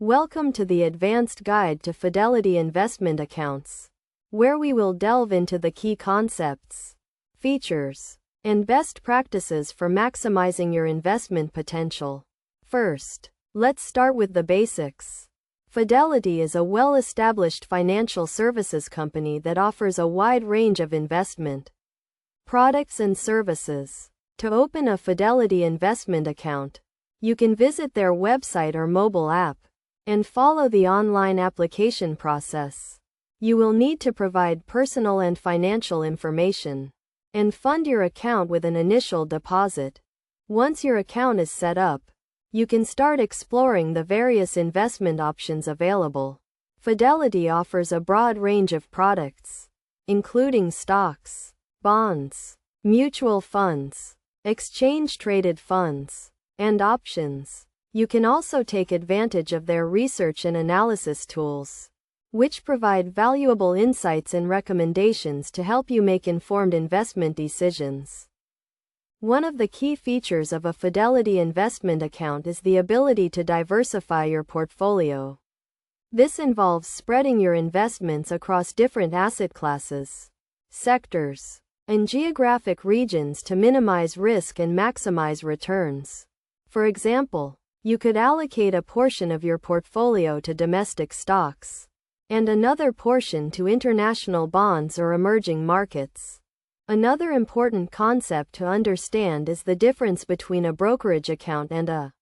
Welcome to the Advanced Guide to Fidelity Investment Accounts, where we will delve into the key concepts, features, and best practices for maximizing your investment potential. First, let's start with the basics. Fidelity is a well-established financial services company that offers a wide range of investment products and services. To open a Fidelity investment account, you can visit their website or mobile app and follow the online application process. You will need to provide personal and financial information and fund your account with an initial deposit. Once your account is set up, you can start exploring the various investment options available. Fidelity offers a broad range of products, including stocks, bonds, mutual funds, exchange-traded funds, and options. You can also take advantage of their research and analysis tools, which provide valuable insights and recommendations to help you make informed investment decisions. One of the key features of a Fidelity investment account is the ability to diversify your portfolio. This involves spreading your investments across different asset classes, sectors, and geographic regions to minimize risk and maximize returns. For example, you could allocate a portion of your portfolio to domestic stocks and another portion to international bonds or emerging markets. Another important concept to understand is the difference between a brokerage account and a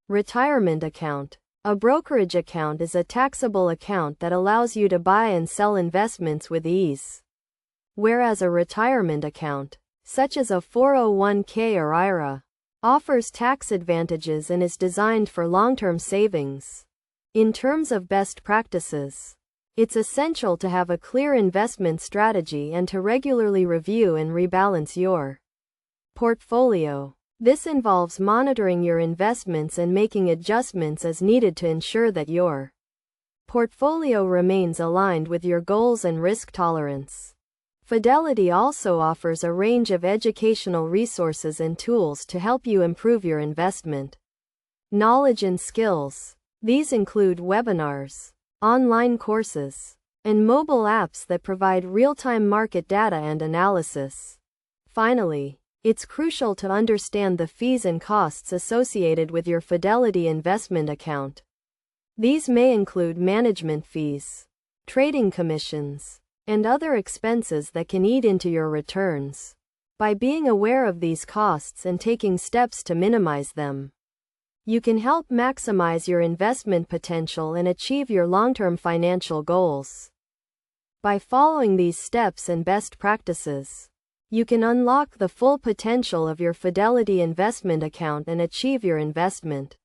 retirement account. A brokerage account is a taxable account that allows you to buy and sell investments with ease, whereas a retirement account, such as a 401k or IRA, offers tax advantages and is designed for long-term savings. In terms of best practices, it's essential to have a clear investment strategy and to regularly review and rebalance your portfolio. This involves monitoring your investments and making adjustments as needed to ensure that your portfolio remains aligned with your goals and risk tolerance. Fidelity also offers a range of educational resources and tools to help you improve your investment knowledge and skills. These include webinars, online courses, and mobile apps that provide real-time market data and analysis. Finally, it's crucial to understand the fees and costs associated with your Fidelity investment account. These may include management fees, trading commissions, and other expenses that can eat into your returns. By being aware of these costs and taking steps to minimize them, you can help maximize your investment potential and achieve your long-term financial goals. By following these steps and best practices, you can unlock the full potential of your Fidelity investment account and achieve your investment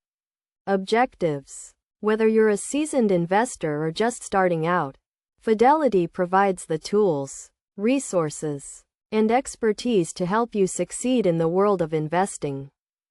objectives. Whether you're a seasoned investor or just starting out, Fidelity provides the tools, resources, and expertise to help you succeed in the world of investing.